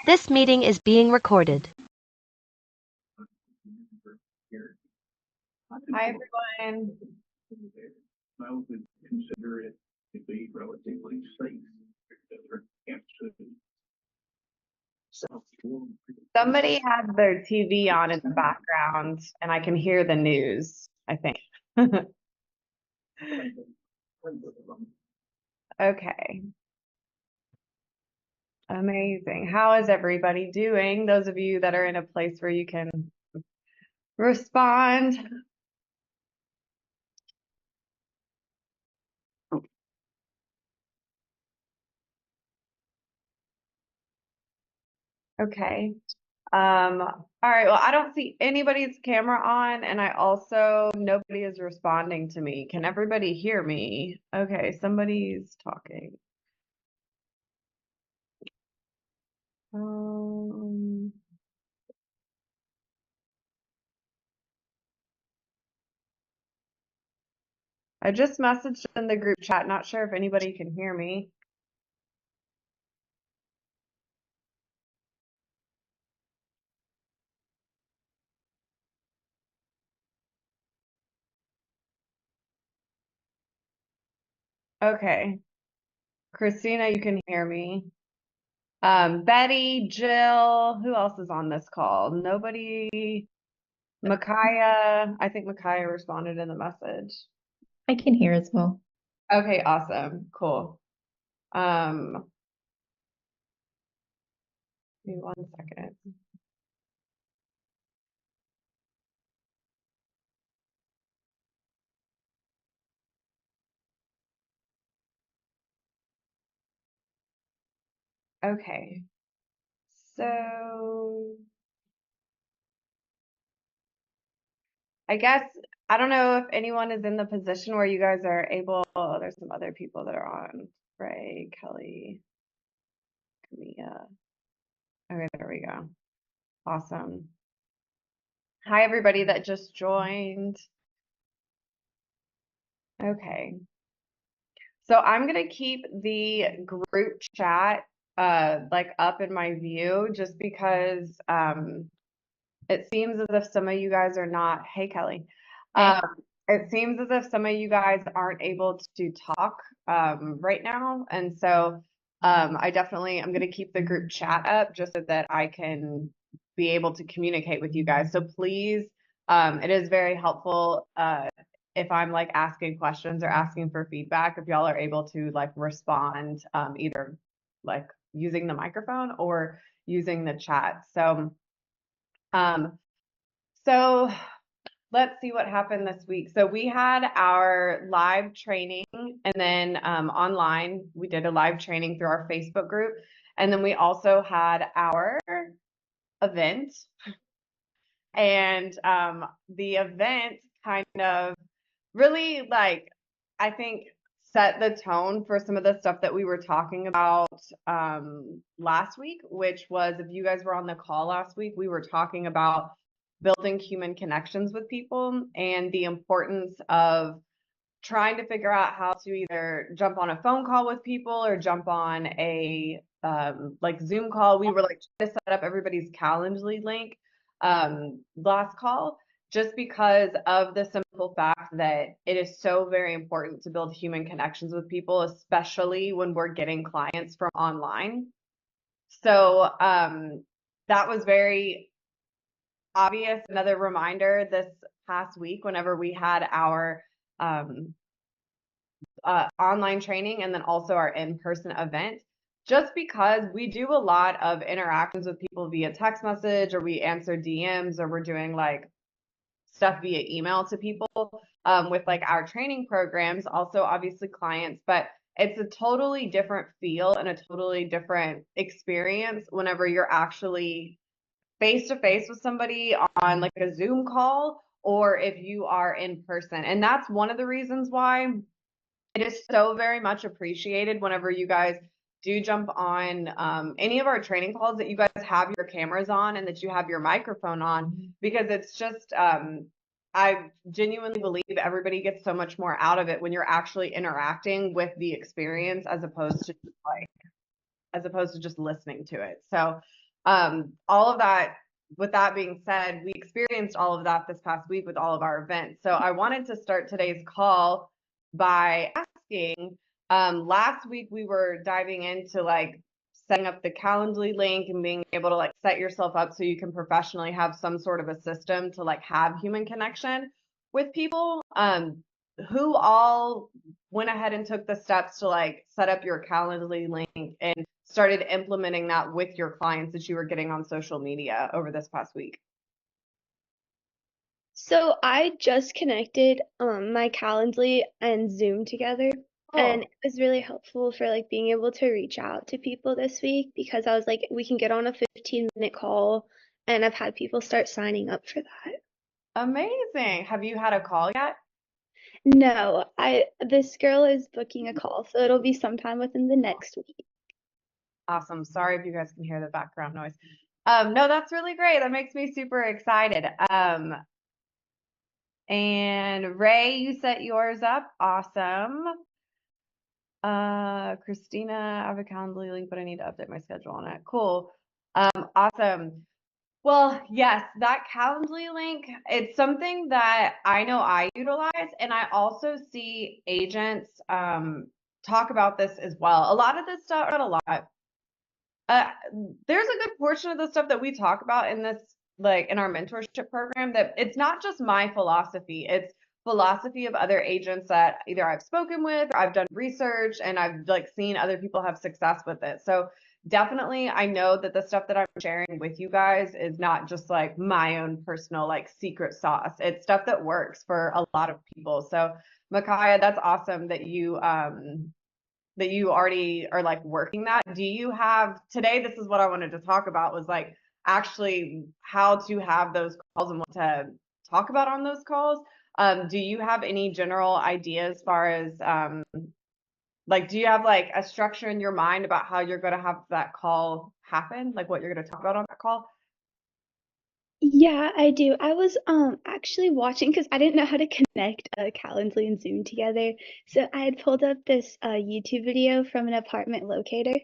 This meeting is being recorded. Hi, everyone. I would consider it to be relatively safe. Somebody had their TV on in the background, and I can hear the news, I think. Okay. Amazing. How is everybody doing? Those of you that are in a place where you can respond. Okay. All right. Well, I don't see anybody's camera on, and nobody is responding to me. Can everybody hear me? Okay, somebody's talking. I just messaged in the group chat, not sure if anybody can hear me. Okay. Christina, you can hear me. Betty, Jill, who else is on this call? Nobody. Micaiah, I think Micaiah responded in the message. I can hear as well. Okay, awesome. Cool. Give me 1 second. Okay. So I guess I don't know if anyone is in the position where you guys are able, there's some other people that are on. Ray, Kelly, Camilla. Okay, there we go. Awesome. Hi, everybody that just joined. Okay. So I'm gonna keep the group chat like up in my view just because it seems as if some of you guys are not, hey Kelly. It seems as if some of you guys aren't able to talk right now. And so I'm gonna keep the group chat up just so that I can be able to communicate with you guys. So please, it is very helpful if I'm like asking questions or asking for feedback, if y'all are able to like respond either like using the microphone or using the chat. So let's see what happened this week. So we had our live training, and then online, we did a live training through our Facebook group. And then we also had our event. And the event kind of really like, I think, set the tone for some of the stuff that we were talking about last week, which was, if you guys were on the call last week, we were talking about building human connections with people and the importance of trying to figure out how to either jump on a phone call with people or jump on a like Zoom call. We were like trying to set up everybody's Calendly link last call, just because of the simple fact that it is so very important to build human connections with people, especially when we're getting clients from online. So that was very obvious. Another reminder this past week, whenever we had our online training and then also our in-person event, just because we do a lot of interactions with people via text message, or we answer DMs, or we're doing like stuff via email to people with like our training programs, also obviously clients, but it's a totally different feel and a totally different experience whenever you're actually face to face with somebody on like a Zoom call, or if you are in person. And that's one of the reasons why it is so very much appreciated whenever you guys do jump on any of our training calls, that you guys have your cameras on and that you have your microphone on, because it's just, I genuinely believe everybody gets so much more out of it when you're actually interacting with the experience as opposed to just listening to it. So All of that, with that being said, we experienced all of that this past week with all of our events. So I wanted to start today's call by asking, last week we were diving into like setting up the Calendly link and being able to like set yourself up so you can professionally have some sort of a system to like have human connection with people. Who all went ahead and took the steps to like set up your Calendly link and started implementing that with your clients that you were getting on social media over this past week? So I just connected my Calendly and Zoom together, and it was really helpful for like being able to reach out to people this week because I was like, we can get on a 15-minute call, and I've had people start signing up for that. Amazing. Have you had a call yet? No, this girl is booking a call, so it'll be sometime within the next week. Awesome. Sorry if you guys can hear the background noise. No, that's really great. That makes me super excited. And Ray, you set yours up. Awesome. Christina, I have a Calendly link, but I need to update my schedule on it. Cool. Awesome. Well, yes, that Calendly link, it's something that I know I utilize, and I also see agents talk about this as well. A lot of this stuff, not a lot. There's a good portion of the stuff that we talk about in this, like in our mentorship program, that it's not just my philosophy, it's philosophy of other agents that either I've spoken with or I've done research and I've like seen other people have success with it. So definitely I know that the stuff that I'm sharing with you guys is not just like my own personal like secret sauce. It's stuff that works for a lot of people. So Micaiah, that's awesome that you already are like working that. Do you have today? This is what I wanted to talk about was like actually how to have those calls and what to talk about on those calls. Do you have any general ideas as far as like do you have like a structure in your mind about how you're going to have that call happen? Like what you're going to talk about on that call? Yeah, I do. I was actually watching because I didn't know how to connect Calendly and Zoom together. So I had pulled up this YouTube video from an apartment locator,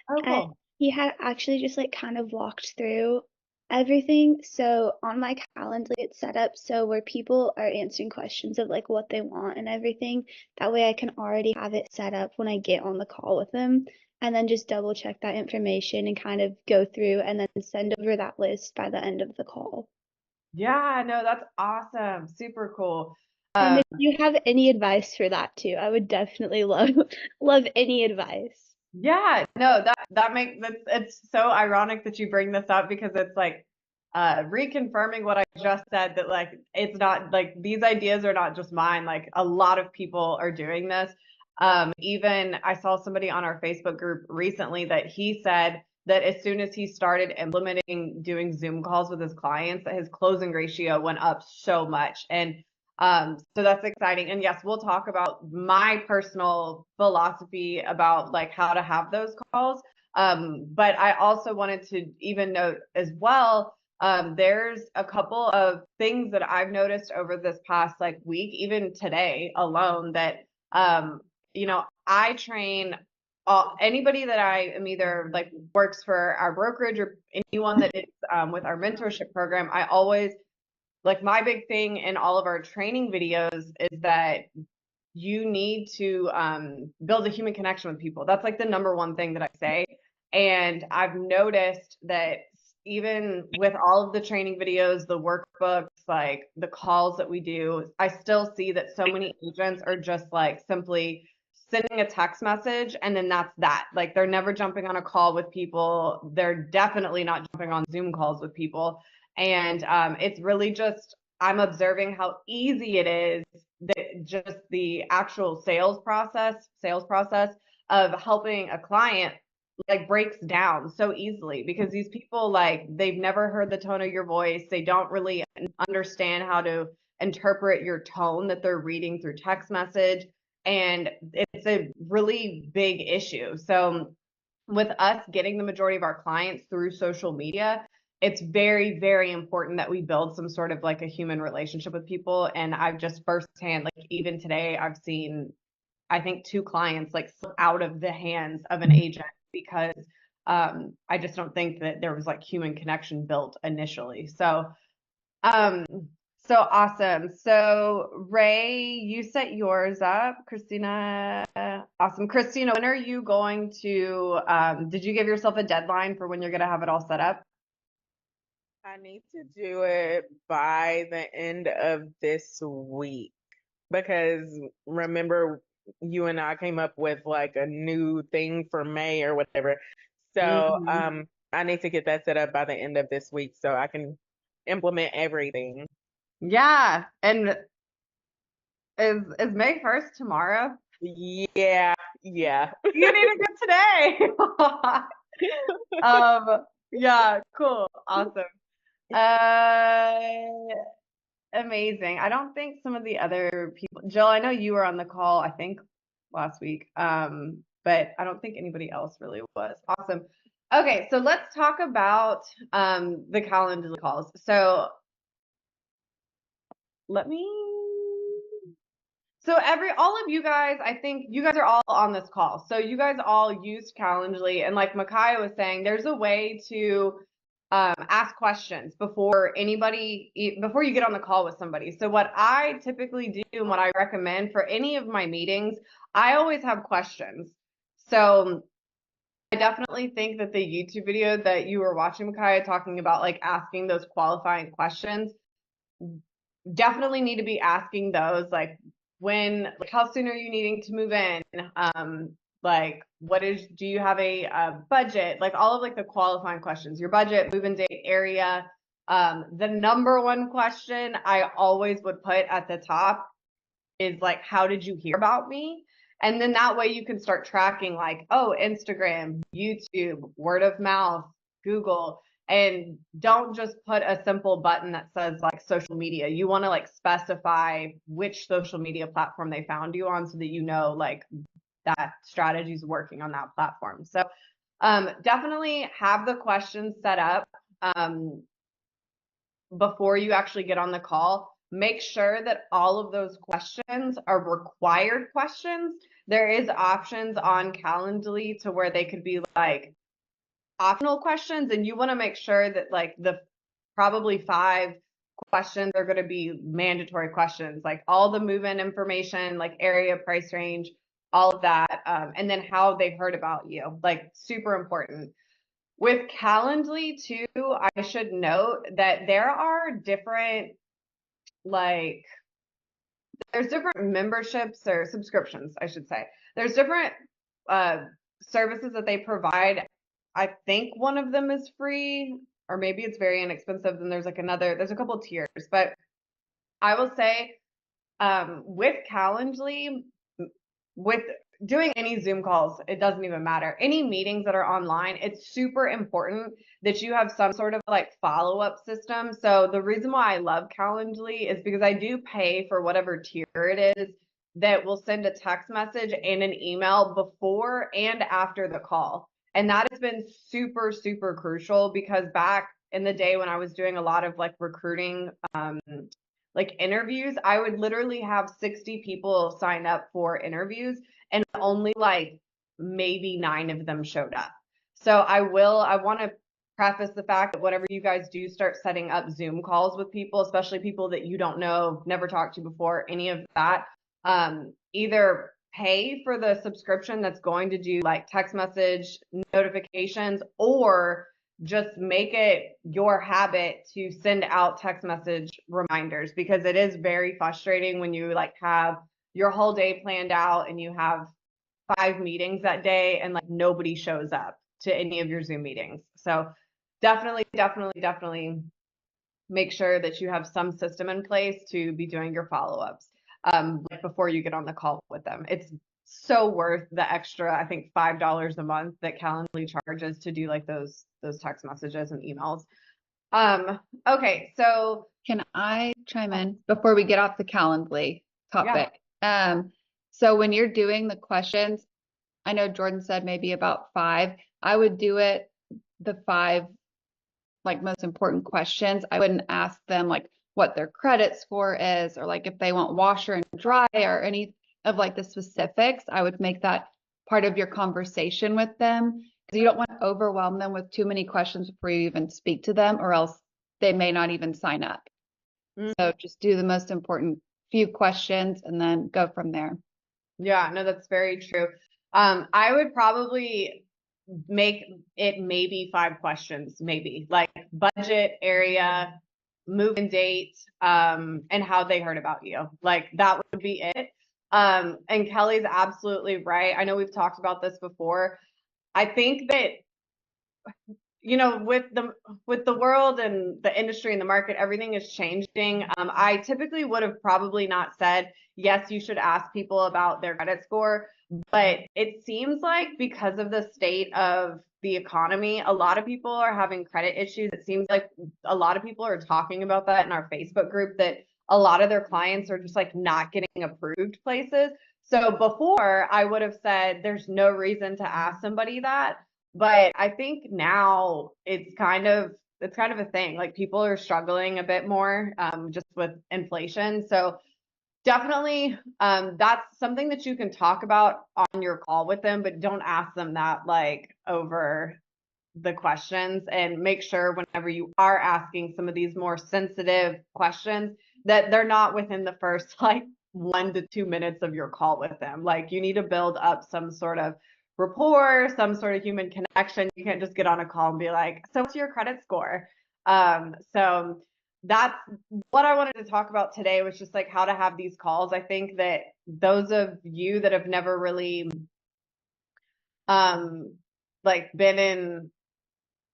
Oh, and cool. he had actually just like kind of walked through everything. So on my Calendly, it's set up so where people are answering questions of like what they want and everything. That way I can already have it set up when I get on the call with them and then just double check that information and kind of go through and then send over that list by the end of the call. Yeah, no, that's awesome. Super cool. And if you have any advice for that too, I would definitely love any advice. Yeah, no, that makes that's it's so ironic that you bring this up because it's like reconfirming what I just said that like it's not like these ideas are not just mine. Like a lot of people are doing this. Even I saw somebody on our Facebook group recently that he said that as soon as he started implementing doing Zoom calls with his clients, that his closing ratio went up so much. And so that's exciting. And yes, we'll talk about my personal philosophy about like how to have those calls. But I also wanted to even note as well, there's a couple of things that I've noticed over this past like week, even today alone, that I train anybody that I am either like works for our brokerage or anyone that is with our mentorship program. I always like my big thing in all of our training videos is that you need to build a human connection with people. That's like the number one thing that I say. And I've noticed that even with all of the training videos, the workbooks, like the calls that we do, I still see that so many agents are just like simply sending a text message and then that's that. Like they're never jumping on a call with people. They're definitely not jumping on Zoom calls with people. And it's really just, I'm observing how easy it is that just the actual sales process of helping a client like breaks down so easily because these people like they've never heard the tone of your voice. They don't really understand how to interpret your tone that they're reading through text message. And it's a really big issue. So with us getting the majority of our clients through social media, it's very, very important that we build some sort of like a human relationship with people. And I've just firsthand, like even today, I've seen, I think 2 clients like slip out of the hands of an agent because I just don't think that there was like human connection built initially. So, um, so awesome. So Ray, you set yours up. Christina, awesome. Christina, when are you going to, did you give yourself a deadline for when you're going to have it all set up? I need to do it by the end of this week because remember you and I came up with like a new thing for May or whatever. So Mhm. I need to get that set up by the end of this week so I can implement everything. Yeah. And is May 1st tomorrow? Yeah, yeah. You need to go today. Yeah, cool. Awesome. Amazing. I don't think some of the other people, Jill, I know you were on the call, I think last week. But I don't think anybody else really was. Awesome. Okay, so let's talk about the Calendly calls. So let me So all of you guys, I think you guys are all on this call. So you guys all used Calendly, and like Micaiah was saying, there's a way to ask questions before before you get on the call with somebody. So what I typically do and what I recommend for any of my meetings, I always have questions. So I definitely think that the YouTube video that you were watching, Micaiah, talking about like asking those qualifying questions, definitely need to be asking those, like how soon are you needing to move in, like do you have a budget, like all of like the qualifying questions, your budget, move-in date, area. The number one question I always would put at the top is like, how did you hear about me? And then that way you can start tracking like, oh, Instagram, YouTube, word of mouth, Google. And don't just put a simple button that says like social media. You want to like specify which social media platform they found you on so that you know like that strategy is working on that platform. So definitely have the questions set up before you actually get on the call. Make sure that all of those questions are required questions. There is options on Calendly to where they could be like optional questions, and you want to make sure that like the probably 5 questions are going to be mandatory questions, like all the move-in information, like area, price range, all of that, and then how they heard about you, like super important. With Calendly too, I should note that there are different, like, there's different memberships or subscriptions, I should say. There's different services that they provide. I think one of them is free, or maybe it's very inexpensive. Then there's there's a couple tiers, but I will say with Calendly, with doing any Zoom calls, it doesn't even matter. Any meetings that are online, it's super important that you have some sort of like follow-up system. So the reason why I love Calendly is because I do pay for whatever tier it is that will send a text message and an email before and after the call. And that has been super, super crucial because back in the day when I was doing a lot of like recruiting, like interviews, I would literally have 60 people sign up for interviews and only like maybe 9 of them showed up. So I want to preface the fact that whatever you guys do start setting up Zoom calls with people, especially people that you don't know, never talked to before, any of that, either pay for the subscription that's going to do like text message notifications, or just make it your habit to send out text message reminders, because it is very frustrating when you like have your whole day planned out and you have 5 meetings that day and like nobody shows up to any of your Zoom meetings. So definitely, definitely, definitely make sure that you have some system in place to be doing your follow-ups like before you get on the call with them. It's so worth the extra, I think $5 a month that Calendly charges to do like those text messages and emails. Okay, so Can I chime in before we get off the Calendly topic? So when you're doing the questions, I know Jordan said maybe about 5. I would do it the 5 like most important questions. I wouldn't ask them like what their credit score is, or like if they want washer and dry, or any of like the specifics. I would make that part of your conversation with them. because you don't want to overwhelm them with too many questions before you even speak to them, or else they may not even sign up. So just do the most important few questions and then go from there. Yeah, no, that's very true. I would probably make it maybe 5 questions, maybe like budget, area, move-in date, and how they heard about you. Like that would be it. And Kelly's absolutely right. I know we've talked about this before. I think that with the world and the industry and the market, everything is changing. I typically would have probably not said, yes, you should ask people about their credit score, but it seems like because of the state of the economy, a lot of people are having credit issues. It seems like a lot of people are talking about that in our Facebook group, that a lot of their clients are just like not getting approved places. So before I would have said there's no reason to ask somebody that. But I think now it's kind of a thing. Like people are struggling a bit more just with inflation. So definitely that's something that you can talk about on your call with them, but don't ask them that like over the questions, and make sure whenever you are asking some of these more sensitive questions that they're not within the first like 1 to 2 minutes of your call with them. Like you need to build up some sort of rapport, some sort of human connection. You can't just get on a call and be like, so what's your credit score? So that's what I wanted to talk about today, was just like how to have these calls. I think that those of you that have never really like been in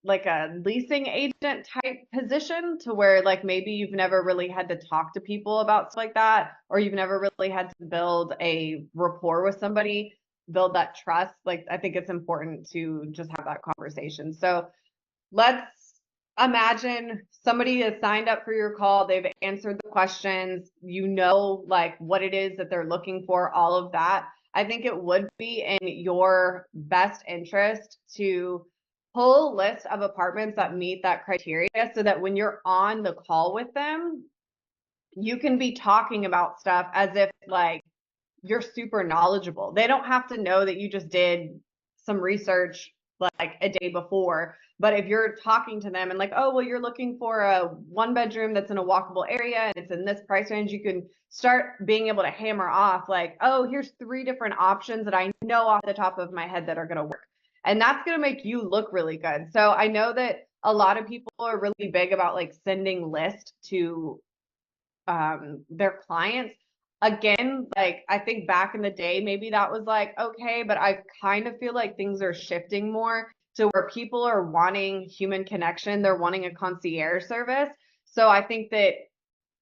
like a leasing agent type position, to where like maybe you've never really had to talk to people about stuff like that, or you've never really had to build a rapport with somebody, build that trust. Like I think it's important to just have that conversation. So let's imagine somebody has signed up for your call, they've answered the questions, you know like what it is that they're looking for, all of that. I think it would be in your best interest to pull a list of apartments that meet that criteria, so that when you're on the call with them, you can be talking about stuff as if like you're super knowledgeable. They don't have to know that you just did some research like a day before. But if you're talking to them and like, oh, well, you're looking for a 1-bedroom that's in a walkable area and it's in this price range, you can start being able to hammer off like, oh, here's 3 different options that I know off the top of my head that are going to work. And that's going to make you look really good. So I know that a lot of people are really big about like sending lists to their clients. Again, like I think back in the day, maybe that was like, okay, but I kind of feel like things are shifting more to where people are wanting human connection. They're wanting a concierge service. So I think that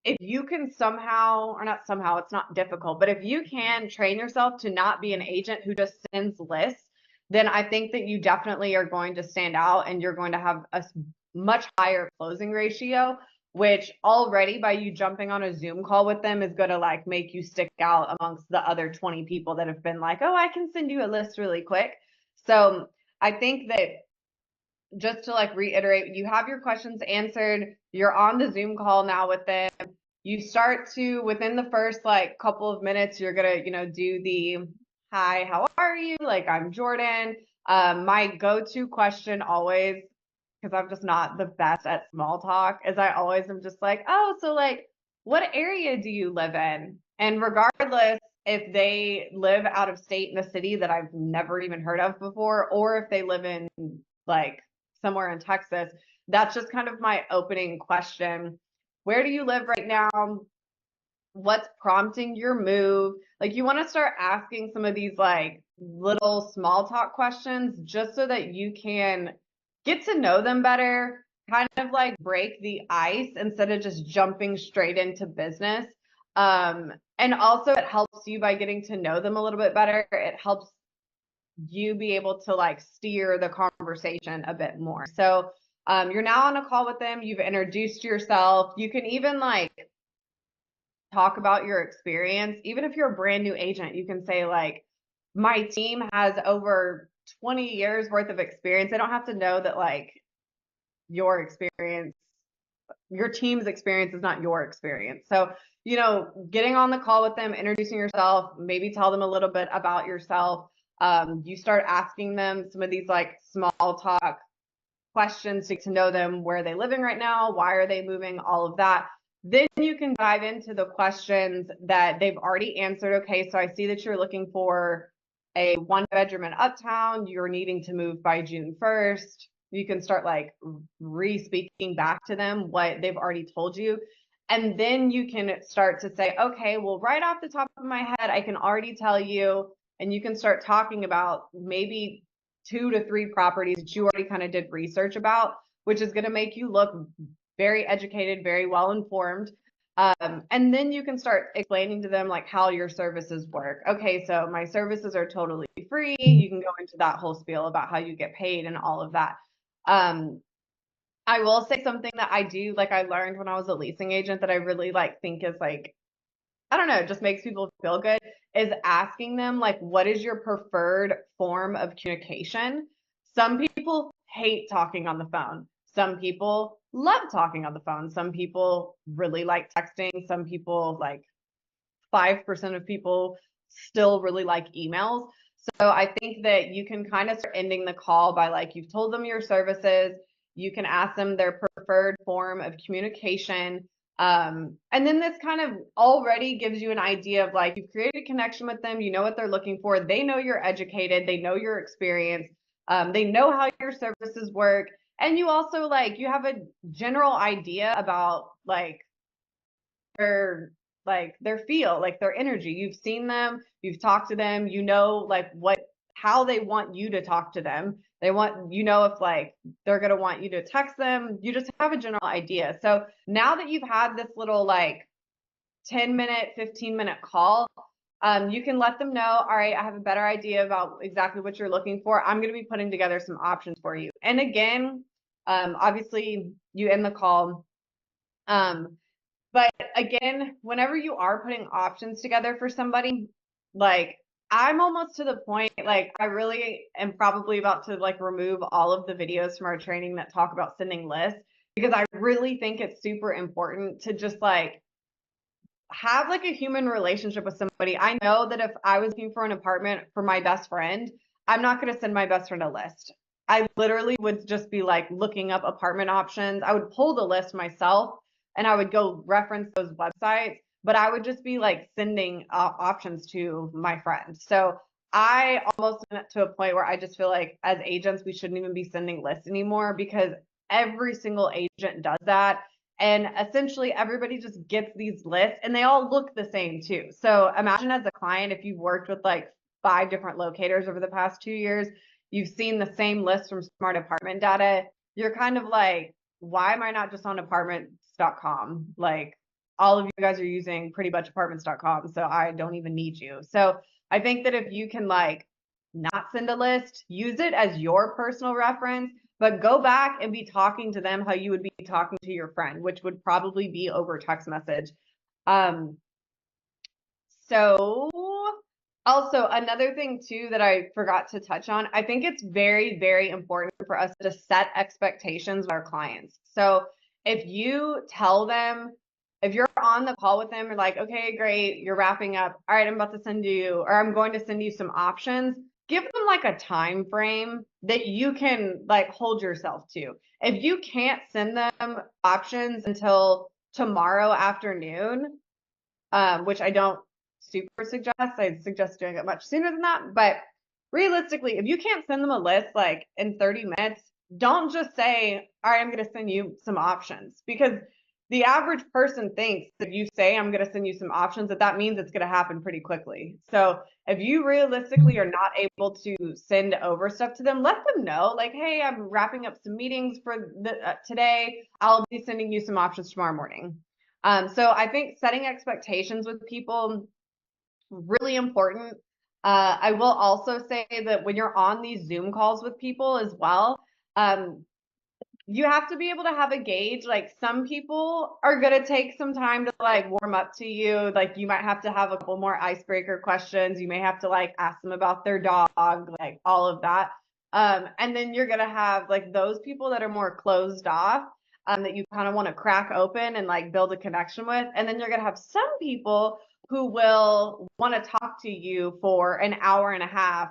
if you can somehow, or not somehow, it's not difficult, but if you can train yourself to not be an agent who just sends lists, then I think that you definitely are going to stand out and you're going to have a much higher closing ratio, which already by you jumping on a Zoom call with them is going to like make you stick out amongst the other 20 people that have been like, oh, I can send you a list really quick. So I think that, just to like reiterate, you have your questions answered, you're on the Zoom call now with them. You start to, within the first like couple of minutes, you're gonna, do the, hi, how are you? Like, I'm Jordan. My go-to question always, because I'm just not the best at small talk, is I always am just like, oh, so like, what area do you live in? And regardless if they live out of state in a city that I've never even heard of before, or if they live in like somewhere in Texas, that's just kind of my opening question. Where do you live right now? What's prompting your move? Like you want to start asking some of these like little small talk questions, just so that you can get to know them better, kind of like break the ice instead of just jumping straight into business. And also it helps you by getting to know them a little bit better. It helps you be able to like steer the conversation a bit more. So you're now on a call with them, you've introduced yourself. You can even like talk about your experience. Even if you're a brand new agent, you can say like, my team has over 20 years worth of experience. They don't have to know that like your experience, your team's experience is not your experience. So, getting on the call with them, introducing yourself, maybe tell them a little bit about yourself. You start asking them some of these like small talk questions to get to know them. Where are they living right now? Why are they moving? All of that. Then you can dive into the questions that they've already answered. Okay, so I see that you're looking for a 1-bedroom in Uptown. You're needing to move by June 1st. You can start like re-speaking back to them what they've already told you. And then you can start to say, okay, well, right off the top of my head, I can already tell you, and you can start talking about maybe 2 to 3 properties that you already kind of did research about, which is going to make you look very educated, very well informed. And then you can start explaining to them like how your services work. Okay, so my services are totally free. You can go into that whole spiel about how you get paid and all of that. I will say something that I do, like I learned when I was a leasing agent that I really like think is like, I don't know, just makes people feel good, is asking them like, what is your preferred form of communication? Some people hate talking on the phone. Some people love talking on the phone. Some people really like texting. Some people, like 5% of people, still really like emails. So I think that you can kind of start ending the call by like, you've told them your services. You can ask them their preferred form of communication. And then this kind of already gives you an idea of like, you've created a connection with them. You know what they're looking for. They know you're educated. They know your experience. They know how your services work. And you also like, you have a general idea about like their feel, like their energy. You've seen them, you've talked to them, you know like how they want you to talk to them. They want, you know, if like they're going to want you to text them, you just have a general idea. So now that you've had this little like 10-minute, 15-minute call, you can let them know, all right, I have a better idea about exactly what you're looking for. I'm going to be putting together some options for you. And again, obviously you end the call. But again, whenever you are putting options together for somebody, like I'm almost to the point, like I really am probably about to like remove all of the videos from our training that talk about sending lists, because I really think it's super important to just like have like a human relationship with somebody. I know that if I was looking for an apartment for my best friend, I'm not going to send my best friend a list. I literally would just be like looking up apartment options. I would pull the list myself and I would go reference those websites, but I would just be like sending options to my friend. So I almost went to a point where I just feel like as agents, we shouldn't even be sending lists anymore, because every single agent does that. And essentially everybody just gets these lists and they all look the same too. So imagine as a client, if you've worked with like 5 different locators over the past 2 years, you've seen the same list from Smart Apartment Data. You're kind of like, why am I not just on apartments.com? Like all of you guys are using pretty much apartments.com, so I don't even need you. So I think that if you can like not send a list, use it as your personal reference, but go back and be talking to them how you would be talking to your friend, which would probably be over text message. So also another thing too that I forgot to touch on, I think it's very, very important for us to set expectations with our clients. So if you tell them, if you're on the call with them, you're like, okay, great, you're wrapping up. All right, I'm about to send you, or I'm going to send you some options. Give them like a time frame that you can like hold yourself to. If you can't send them options until tomorrow afternoon, which I don't super suggest, I'd suggest doing it much sooner than that. But realistically, if you can't send them a list like in 30 minutes, don't just say, all right, I'm going to send you some options, because the average person thinks that if you say I'm going to send you some options, that means it's going to happen pretty quickly. So if you realistically are not able to send over stuff to them, let them know like, hey, I'm wrapping up some meetings for today. I'll be sending you some options tomorrow morning. So I think setting expectations with people, really important. I will also say that when you're on these Zoom calls with people as well, you have to be able to have a gauge. Like some people are going to take some time to like warm up to you. Like you might have to have a couple more icebreaker questions. You may have to like ask them about their dog, like all of that. And then you're going to have like those people that are more closed off, that you kind of want to crack open and like build a connection with. And then you're going to have some people who will want to talk to you for an hour and a half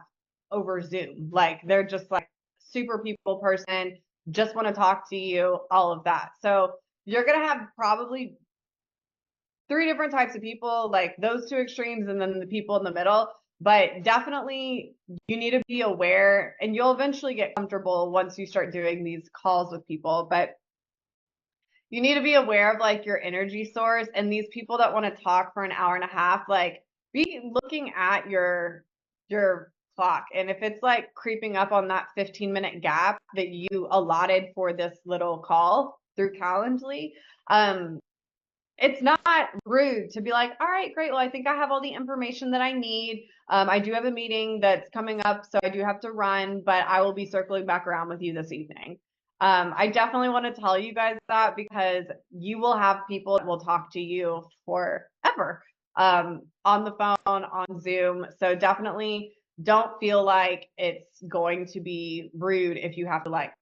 over Zoom. Like they're just like super people person, just want to talk to you, all of that. So you're going to have probably 3 different types of people, like those 2 extremes and then the people in the middle. But definitely you need to be aware, and you'll eventually get comfortable once you start doing these calls with people. But you need to be aware of like your energy source, and these people that want to talk for an hour and a half, like be looking at your clock. And if it's like creeping up on that 15-minute gap that you allotted for this little call through Calendly, it's not rude to be like, all right, great. Well, I think I have all the information that I need. I do have a meeting that's coming up, so I do have to run, but I will be circling back around with you this evening. I definitely want to tell you guys that because you will have people that will talk to you forever, on the phone, on Zoom. So definitely don't feel like it's going to be rude if you have to like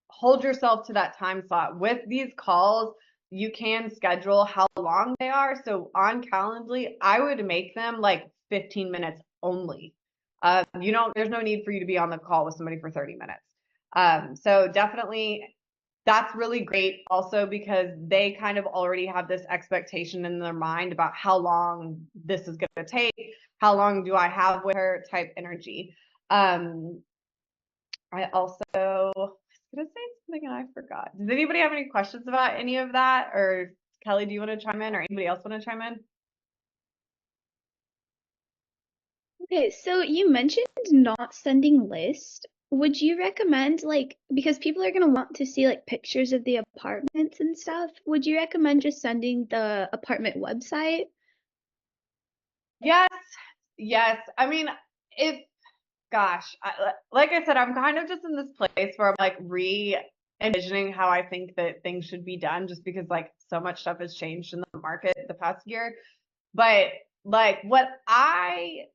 hold yourself to that time slot. With these calls, you can schedule how long they are. So on Calendly, I would make them like 15 minutes only. There's no need for you to be on the call with somebody for 30 minutes. So definitely that's really great also because they kind of already have this expectation in their mind about how long this is going to take, how long do I have with her type energy. I also was gonna say something and I forgot. Does anybody have any questions about any of that? Or Kelly, do you want to chime in, or anybody else want to chime in? Okay, so you mentioned not sending lists. Would you recommend like because people are gonna want to see like pictures of the apartments and stuff, would you recommend just sending the apartment website? Yes, yes. I mean, if gosh, like I said, I'm kind of just in this place where I'm like re-envisioning how I think that things should be done, just because like so much stuff has changed in the market the past year. But like what I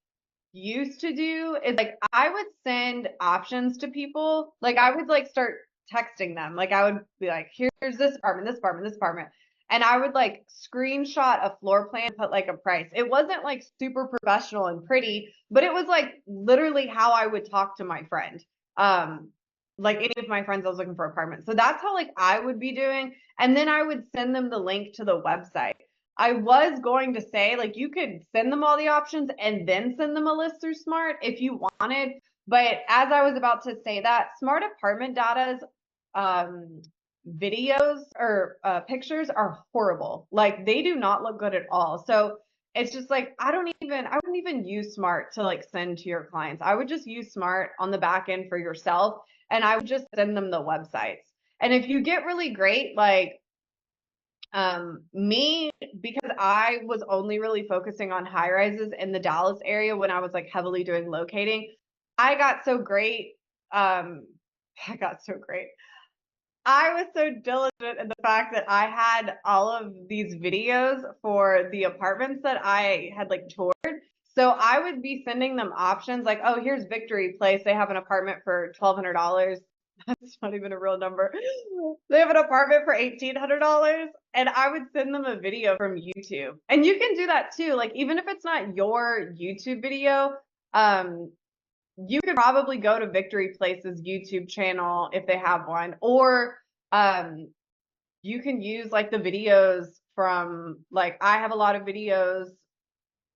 used to do is like I would send options to people. Like I would like start texting them. Like I would be like, here's this apartment, this apartment, this apartment. And I would like screenshot a floor plan, put like a price. It wasn't like super professional and pretty, but it was like literally how I would talk to my friend. Like any of my friends I was looking for apartments. So that's how like I would be doing. And then I would send them the link to the website. I was going to say, like, you could send them all the options and then send them a list through Smart if you wanted. But as I was about to say that, Smart Apartment Data's videos or pictures are horrible. Like, they do not look good at all. So it's just like, I wouldn't even use Smart to like send to your clients. I would just use Smart on the back end for yourself, and I would just send them the websites. And if you get really great, like, me, because I was only really focusing on high rises in the Dallas area when I was like heavily doing locating, I got so great. I got so great. I was so diligent in the fact that I had all of these videos for the apartments that I had like toured. So I would be sending them options like, oh, here's Victory Place. They have an apartment for $1,200. That's not even a real number. They have an apartment for $1,800. And I would send them a video from YouTube. And you can do that too. Like, even if it's not your YouTube video, you could probably go to Victory Place's YouTube channel if they have one, or you can use like the videos from like I have a lot of videos,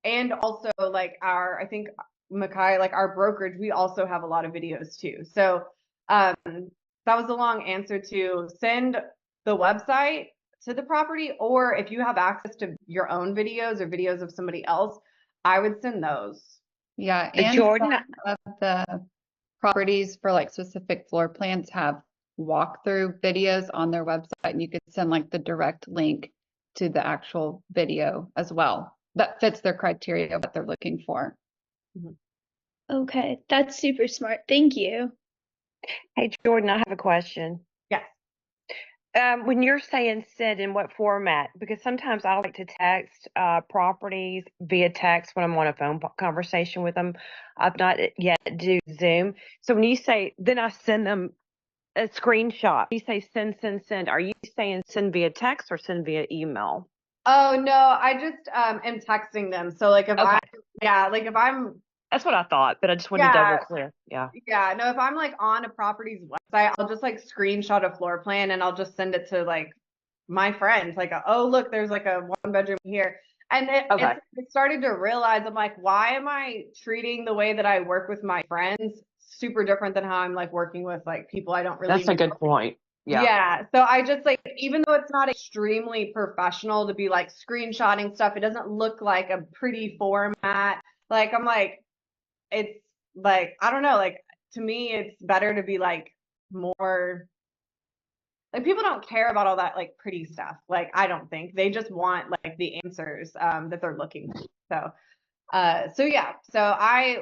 and also like I think Makai, like our brokerage, we also have a lot of videos too. So that was a long answer to send the website to the property, or if you have access to your own videos or videos of somebody else, I would send those. Yeah, and Jordan, some of the properties for like specific floor plans have walkthrough videos on their website, and you could send like the direct link to the actual video as well. That fits their criteria, what they're looking for. Okay, that's super smart. Thank you. hey Jordan, I have a question. Yes. When you're saying send, in what format? Because sometimes I like to text properties via text when I'm on a phone conversation with them. I've not yet do Zoom. So when you say, then I send them a screenshot. You say send. Are you saying send via text or send via email? Oh no, I just am texting them. So like if Okay. if I'm That's what I thought, but I just wanted to Yeah. double clear. Yeah. Yeah, no, if I'm like on a property's website, I'll just like screenshot a floor plan and I'll just send it to like my friends, like, oh, look, there's like a 1 bedroom here. And Okay. it started to realize, I'm like, why am I treating the way that I work with my friends super different than how I'm like working with like people I don't really That's a good point. Yeah. Yeah. So I just like, even though it's not extremely professional to be like screenshotting stuff, it doesn't look like a pretty format. Like, I'm like, it's like, I don't know, like to me, it's better to be like more like people don't care about all that like pretty stuff. Like, I don't think they just want like the answers that they're looking for. So yeah,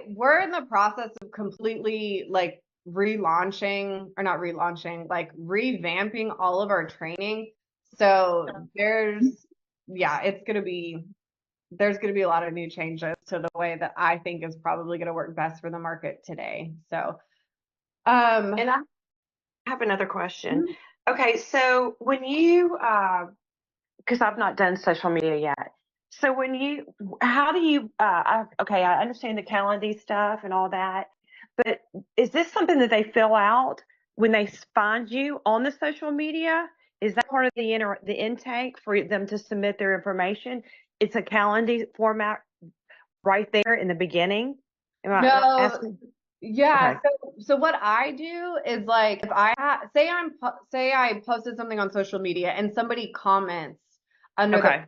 we're in the process of completely like relaunching or not relaunching, like revamping all of our training. So there's going to be a lot of new changes to the way that I think is probably going to work best for the market today. So, And I have another question. Okay, so when you, because I've not done social media yet. So how do you, okay, I understand the calendar stuff and all that, but is this something that they fill out when they find you on the social media? Is that part of the intake for them to submit their information? It's a calendar format right there in the beginning. Am I no, asking? yeah. Okay. So what I do is like if say I posted something on social media and somebody comments under Okay.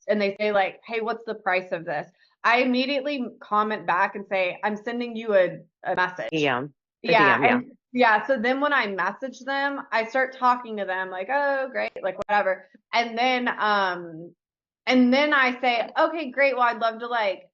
and they say like, hey, what's the price of this? I immediately comment back and say, I'm sending you a message. DM. Yeah. DM, yeah. And yeah. So then when I message them, I start talking to them like, oh, great, like whatever. And then I say, okay, great. Well, I'd love to like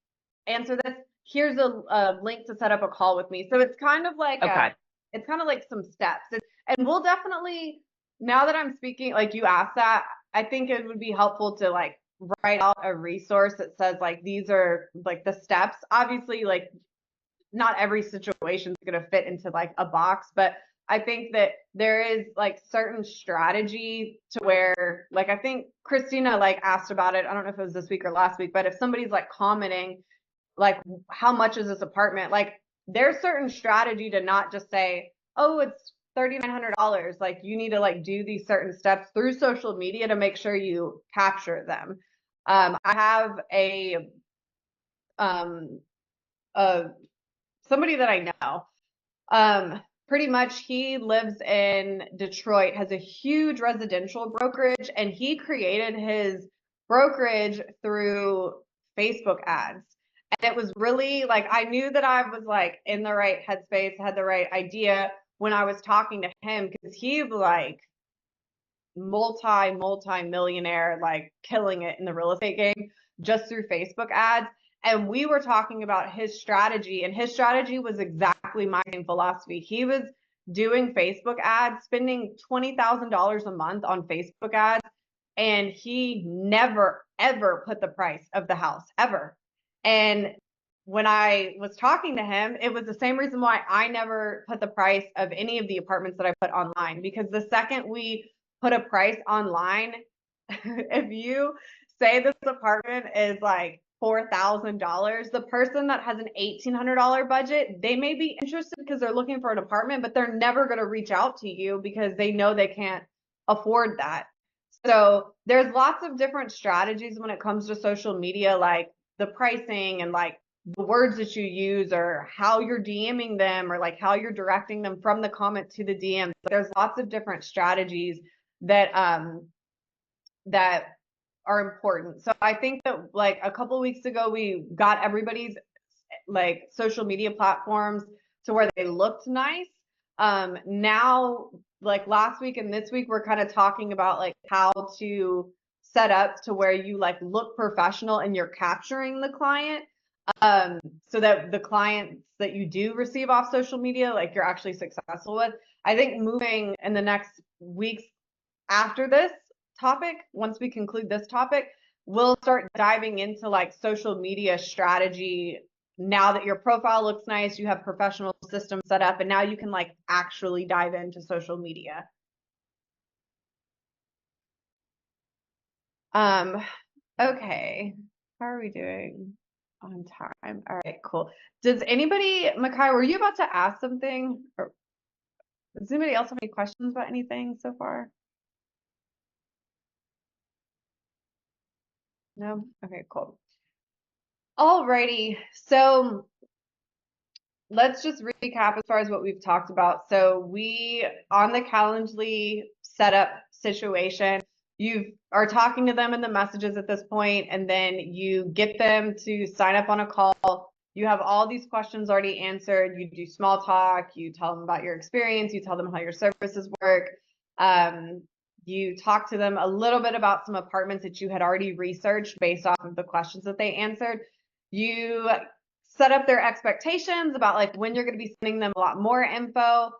answer this. Here's a link to set up a call with me. So it's kind of like Okay. it's kind of like some steps. And we'll definitely, now that I'm speaking, like you asked that, I think it would be helpful to like write out a resource that says like these are like the steps. Obviously, like not every situation is going to fit into like a box, but I think that there is like certain strategy to where like I think Christina like asked about it. I don't know if it was this week or last week, but if somebody's like commenting like how much is this apartment? Like there's certain strategy to not just say, oh, it's $3,900. Like you need to like do these certain steps through social media to make sure you capture them. I have um a somebody that I know. Pretty much he lives in Detroit, has a huge residential brokerage, and he created his brokerage through Facebook ads. And it was really like I knew that I was like in the right headspace, had the right idea when I was talking to him because he's like multi millionaire, like killing it in the real estate game just through Facebook ads. And we were talking about his strategy, and his strategy was exactly my same philosophy. He was doing Facebook ads, spending $20,000 a month on Facebook ads, and he never ever put the price of the house ever. And when I was talking to him, it was the same reason why I never put the price of any of the apartments that I put online, because the second we put a price online, if you say this apartment is like $4,000, the person that has an $1,800 budget, they may be interested because they're looking for an apartment, but they're never going to reach out to you because they know they can't afford that. So there's lots of different strategies when it comes to social media, like the pricing and like the words that you use or how you're DMing them or like how you're directing them from the comment to the DM. There's lots of different strategies that that are important. So I think that like a couple of weeks ago we got everybody's like social media platforms to where they looked nice. Now like last week and this week we're kind of talking about like how to set up to where you like look professional and you're capturing the client, so that the clients that you do receive off social media like you're actually successful with. I think moving in the next weeks after this topic, once we conclude this topic, we'll start diving into like social media strategy. Now that your profile looks nice, you have professional systems set up, and now you can like actually dive into social media. Okay, how are we doing? on time. All right, cool. Does anybody, Makai, were you about to ask something? Or does anybody else have any questions about anything so far? No? Okay, cool. Alrighty, so let's just recap as far as what we've talked about. So we, on the Calendly setup situation, you are talking to them in the messages at this point, and then you get them to sign up on a call. You have all these questions already answered. You do small talk. You tell them about your experience. You tell them how your services work. You talk to them a little bit about some apartments that you had already researched based off of the questions that they answered. You set up their expectations about like when you're going to be sending them a lot more info.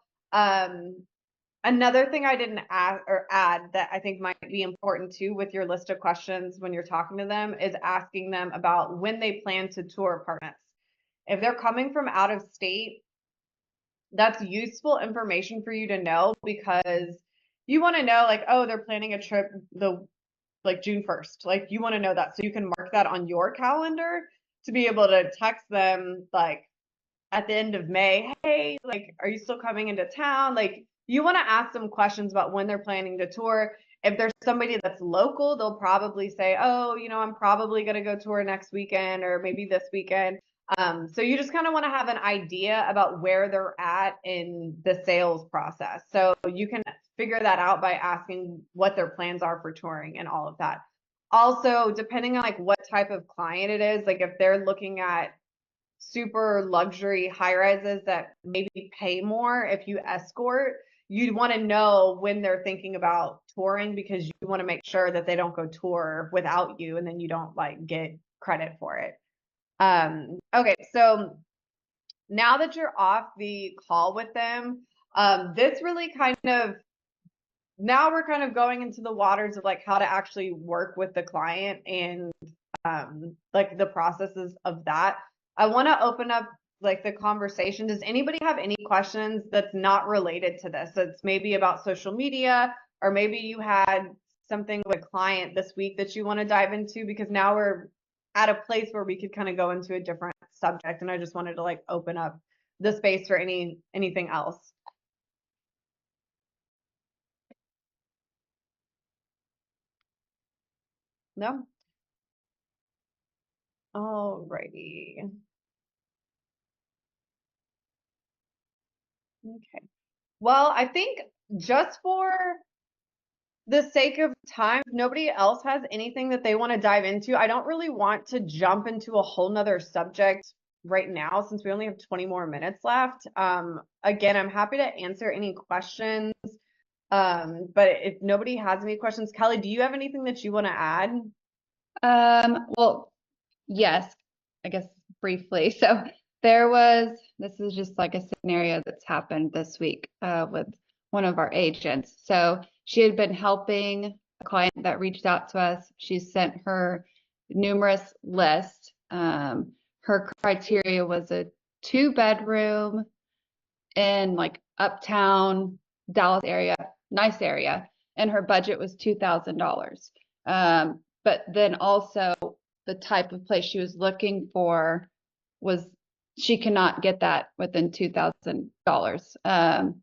Another thing I didn't add that I think might be important too with your list of questions when you're talking to them is asking them about when they plan to tour apartments. If they're coming from out of state, that's useful information for you to know, because you want to know like, oh, they're planning a trip like June 1st. Like you want to know that so you can mark that on your calendar to be able to text them like at the end of May, hey, like, are you still coming into town? Like you want to ask them questions about when they're planning to tour. If there's somebody that's local, they'll probably say, oh, I'm probably going to go tour next weekend or maybe this weekend. So you just kind of want to have an idea about where they're at in the sales process. So you can figure that out by asking what their plans are for touring and all of that. Also, depending on like what type of client it is, like if they're looking at super luxury high rises that maybe pay more if you escort, you'd want to know when they're thinking about touring, because you want to make sure that they don't go tour without you and then you don't like get credit for it. Okay, so now that you're off the call with them, this really now we're kind of going into the waters of like how to actually work with the client and like the processes of that. I want to open up like the conversation. Does anybody have any questions that's not related to this? That's maybe about social media, or maybe you had something with a client this week that you want to dive into, because now we're at a place where we could kind of go into a different subject, and I just wanted to like open up the space for anything else. No? Alrighty. Okay. Well, I think just for the sake of time, if nobody else has anything that they want to dive into, I don't really want to jump into a whole nother subject right now since we only have 20 more minutes left. Again, I'm happy to answer any questions. But if nobody has any questions, Kelly, do you have anything that you want to add? Well, yes, I guess briefly. So this is just like a scenario that's happened this week with one of our agents. So she had been helping a client that reached out to us. She sent her numerous lists. Her criteria was a 2-bedroom in like uptown Dallas area, nice area, and her budget was $2,000. But then also the type of place she was looking for was she cannot get that within $2,000.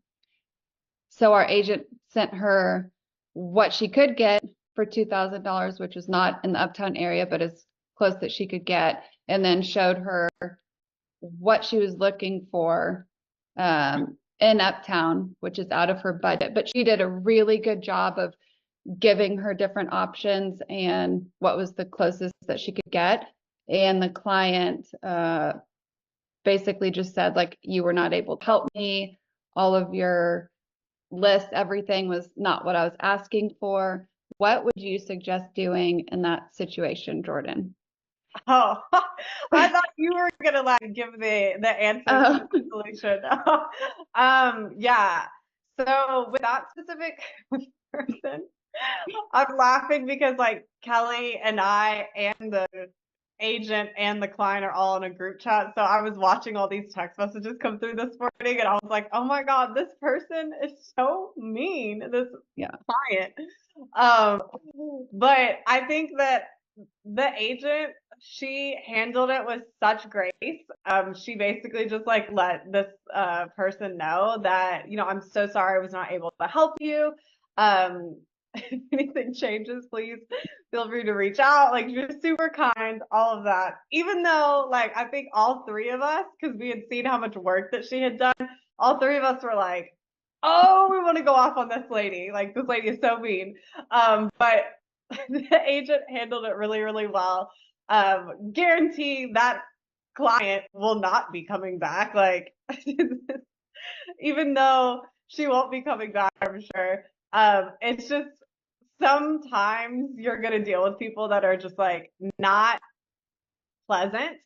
So our agent sent her what she could get for $2,000, which was not in the uptown area, but as close that she could get, and then showed her what she was looking for in uptown, which is out of her budget. But she did a really good job of giving her different options and what was the closest that she could get. And the client basically just said, like, you were not able to help me. All of your lists, everything was not what I was asking for. What would you suggest doing in that situation, Jordan? Oh, I thought you were gonna like give the answer to the solution. Yeah. So with that specific person, I'm laughing because like Kelly and I and the agent and the client are all in a group chat. So I was watching all these text messages come through this morning, and I was like, oh my God, this person is so mean, this client. But I think that the agent She handled it with such grace. She basically just like let this person know that, I'm so sorry I was not able to help you. If anything changes, please feel free to reach out. Like, she was super kind, all of that. Even though, like, I think all three of us, because we had seen how much work that she had done, all three of us were like, oh, we want to go off on this lady. Like, this lady is so mean. But the agent handled it really, really well. Guarantee that client will not be coming back. Like, even though she won't be coming back, I'm sure. It's just sometimes you're going to deal with people that are just like not pleasant.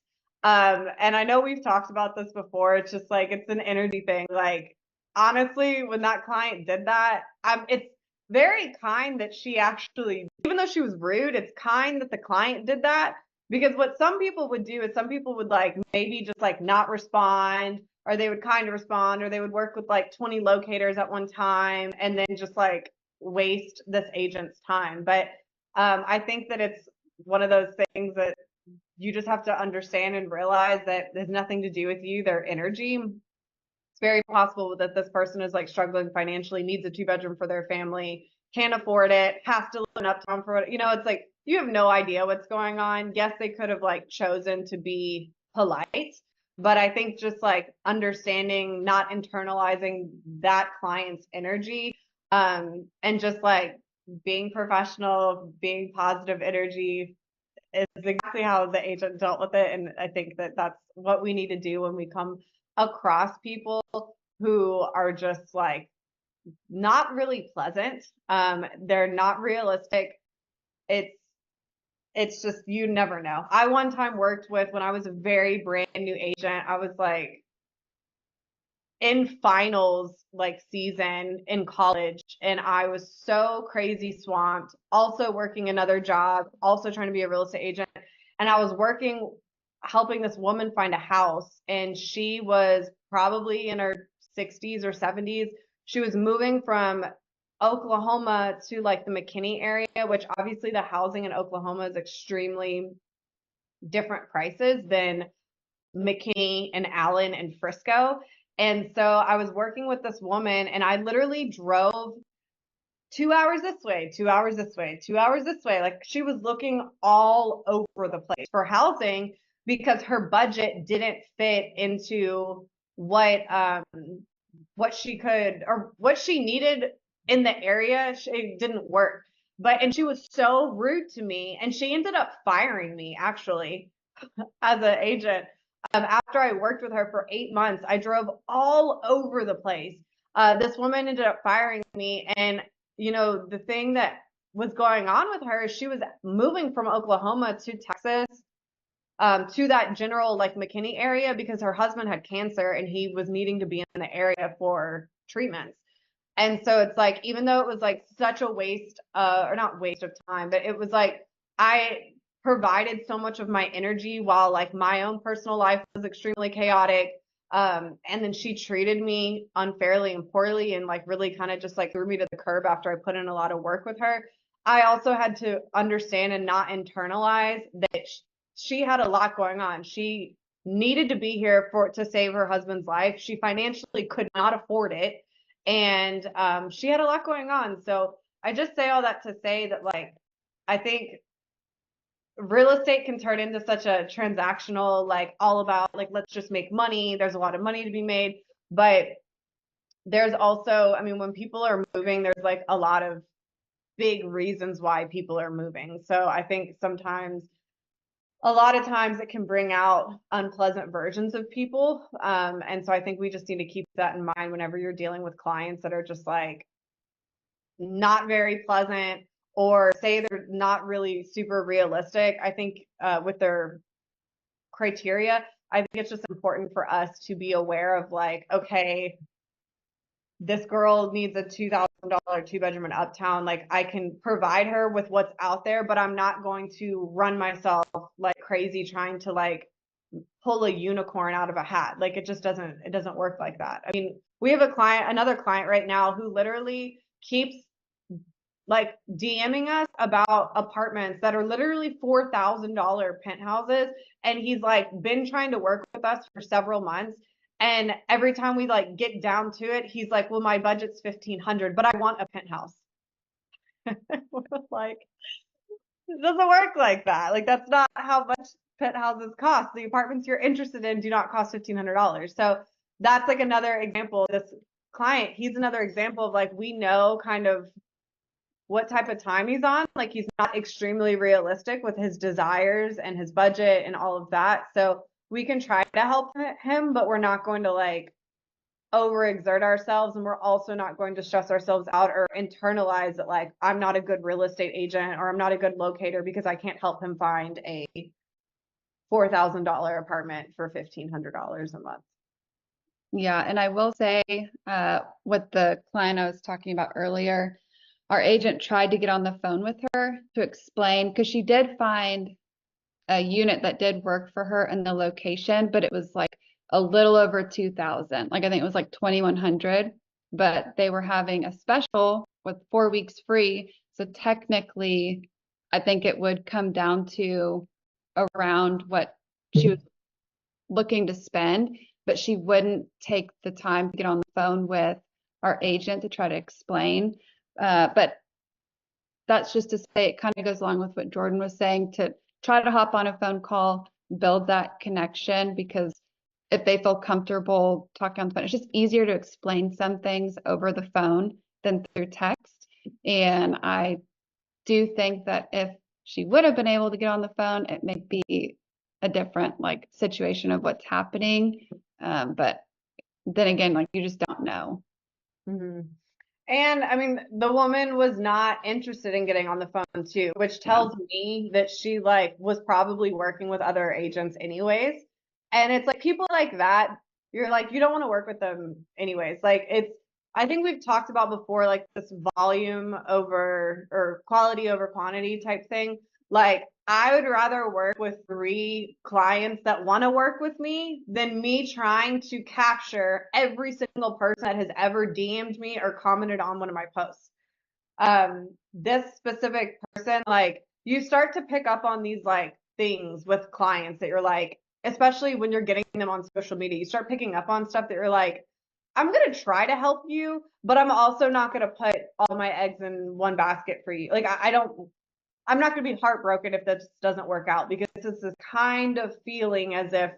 And I know we've talked about this before. It's just like, it's an energy thing. Like, honestly, when that client did that, it's very kind that she actually, even though she was rude, it's kind that the client did that. Because what some people would do is some people would like maybe just like not respond, or they would kind of respond, or they would work with like 20 locators at one time and then just like waste this agent's time. But I think that it's one of those things that you just have to understand and realize that there's nothing to do with you, their energy. It's very possible that this person is like struggling financially, needs a 2-bedroom for their family, can't afford it, has to live in uptown for it. It's like you have no idea what's going on. Yes, they could have like chosen to be polite, but I think just like understanding, not internalizing that client's energy, and just like being professional, being positive energy, is exactly how the agent dealt with it. And I think that that's what we need to do when we come across people who are just like not really pleasant. They're not realistic. It's just, you never know. I one time worked with, when I was a very brand new agent, I was like in finals like season in college, and I was so crazy swamped, also working another job, also trying to be a real estate agent. And I was working, helping this woman find a house, and she was probably in her 60s or 70s. She was moving from Oklahoma to like the McKinney area, which obviously the housing in Oklahoma is extremely different prices than McKinney and Allen and Frisco. And so I was working with this woman, and I literally drove 2 hours this way, 2 hours this way, 2 hours this way. Like, she was looking all over the place for housing because her budget didn't fit into what she could, or what she needed in the area. It didn't work. And she was so rude to me, and she ended up firing me actually as an agent. After I worked with her for 8 months, I drove all over the place. This woman ended up firing me. And, the thing that was going on with her is she was moving from Oklahoma to Texas, to that general like McKinney area, because her husband had cancer and he was needing to be in the area for treatments. And so it's like, even though it was like such a waste, or not waste of time, but it was like, I provided so much of my energy while like my own personal life was extremely chaotic. And then she treated me unfairly and poorly, and like really kind of just like threw me to the curb after I put in a lot of work with her. I also had to understand and not internalize that she had a lot going on. She needed to be here to save her husband's life. She financially could not afford it, and she had a lot going on. So I just say all that to say that, like, I think real estate can turn into such a transactional, like all about like, let's just make money. There's a lot of money to be made, but there's also, I mean, when people are moving, there's like a lot of big reasons why people are moving. So I think a lot of times it can bring out unpleasant versions of people. And so I think we just need to keep that in mind whenever you're dealing with clients that are just like not very pleasant, or say they're not really super realistic. I think with their criteria, I think it's just important for us to be aware of like, okay, this girl needs a $2,000 2-bedroom in Uptown. Like, I can provide her with what's out there, but I'm not going to run myself like crazy trying to like pull a unicorn out of a hat. Like, it doesn't work like that. I mean, we have another client right now who literally keeps like DMing us about apartments that are literally $4,000 penthouses. And he's like been trying to work with us for several months. And every time we like get down to it, he's like, well, my budget's 1,500, but I want a penthouse. We're like, it doesn't work like that. Like that's not how much penthouses cost. The apartments you're interested in do not cost $1,500. So that's like another example. This client, he's another example of like, we know kind of what type of time he's on. Like he's not extremely realistic with his desires and his budget and all of that. So we can try to help him, but we're not going to like overexert ourselves, and we're also not going to stress ourselves out or internalize that like I'm not a good real estate agent or I'm not a good locator because I can't help him find a $4,000 apartment for $1,500 a month. Yeah, and I will say, with the client I was talking about earlier, our agent tried to get on the phone with her to explain, because she did find a unit that did work for her in the location, but it was like a little over 2,000. Like I think it was like 2,100, but they were having a special with 4 weeks free. So technically, I think it would come down to around what she was looking to spend, but she wouldn't take the time to get on the phone with our agent to try to explain. But that's just to say it kind of goes along with what Jordan was saying, to try to hop on a phone call, build that connection, because if they feel comfortable talking on the phone, it's just easier to explain some things over the phone than through text. And I do think that if she would have been able to get on the phone, it may be a different like situation of what's happening. But then again, like you just don't know. Mm-hmm. And I mean, the woman was not interested in getting on the phone too, which tells me that she like was probably working with other agents anyways. And it's like people like that, you're like, you don't want to work with them anyways. Like it's, I think we've talked about before, like this volume over or quality over quantity type thing. Like I would rather work with 3 clients that want to work with me than me trying to capture every single person that has ever DM'd me or commented on one of my posts. This specific person, like you start to pick up on these like things with clients that you're like, especially when you're getting them on social media, you start picking up on stuff that you're like, I'm going to try to help you, but I'm also not going to put all my eggs in one basket for you. Like I'm not going to be heartbroken if this doesn't work out, because it's this kind of feeling as if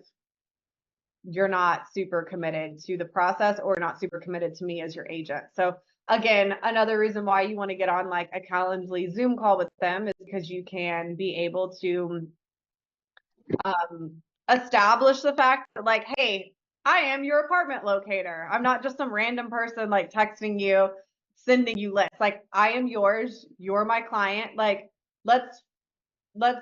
you're not super committed to the process or not super committed to me as your agent. So again, another reason why you want to get on like a Calendly Zoom call with them is because you can be able to establish the fact that like, hey, I am your apartment locator. I'm not just some random person like texting you, sending you lists. Like I am yours. You're my client. Like let's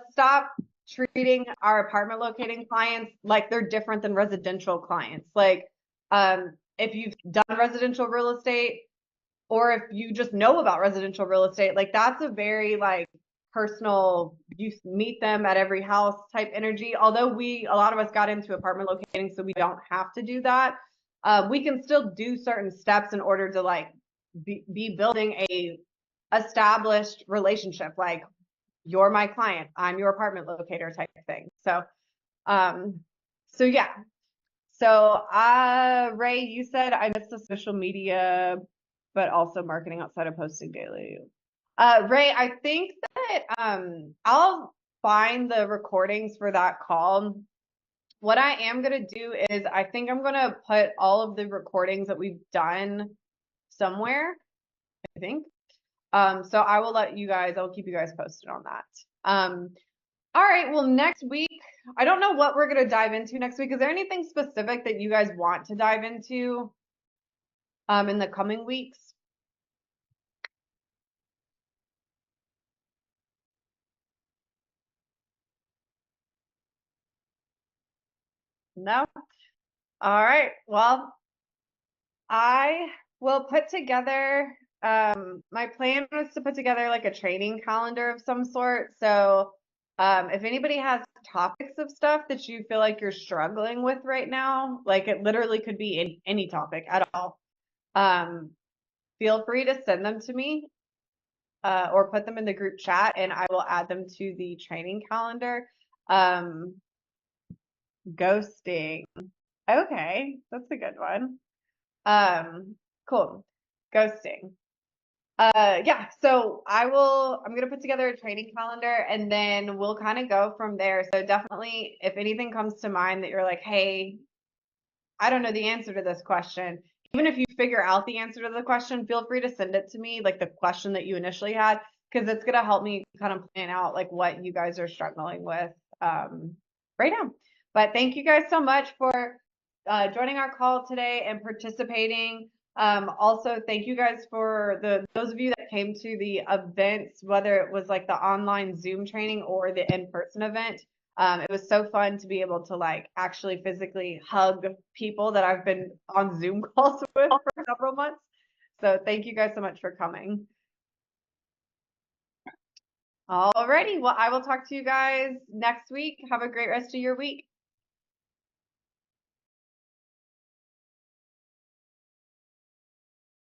stop treating our apartment locating clients like they're different than residential clients. Like if you've done residential real estate, or if you just know about residential real estate, like that's a very like personal, you meet them at every house type energy. Although a lot of us got into apartment locating, so we don't have to do that. We can still do certain steps in order to like be building a established relationship. Like you're my client, I'm your apartment locator type of thing. So, yeah. So, Ray, you said I missed the social media, but also marketing outside of posting daily. Ray, I think that I'll find the recordings for that call. What I am gonna do is I think I'm gonna put all of the recordings that we've done somewhere, I think. So I will I'll keep you guys posted on that. All right, well, next week, I don't know what we're going to dive into next week. Is there anything specific that you guys want to dive into in the coming weeks? No? All right, well, I will put together, my plan was to put together like a training calendar of some sort. So if anybody has topics of stuff that you feel like you're struggling with right now, like it literally could be any topic at all, feel free to send them to me. or put them in the group chat and I will add them to the training calendar. Ghosting. Okay, that's a good one. Cool. Ghosting. Yeah, so I'm gonna put together a training calendar and then we'll kind of go from there. So definitely if anything comes to mind that you're like, hey, I don't know the answer to this question. Even if you figure out the answer to the question, feel free to send it to me, like the question that you initially had, because it's gonna help me kind of plan out like what you guys are struggling with right now. But thank you guys so much for joining our call today and participating. Also, thank you guys for those of you that came to the events, whether it was like the online Zoom training or the in-person event. It was so fun to be able to like actually physically hug people that I've been on Zoom calls with for several months. So thank you guys so much for coming. Alrighty, well, I will talk to you guys next week. Have a great rest of your week.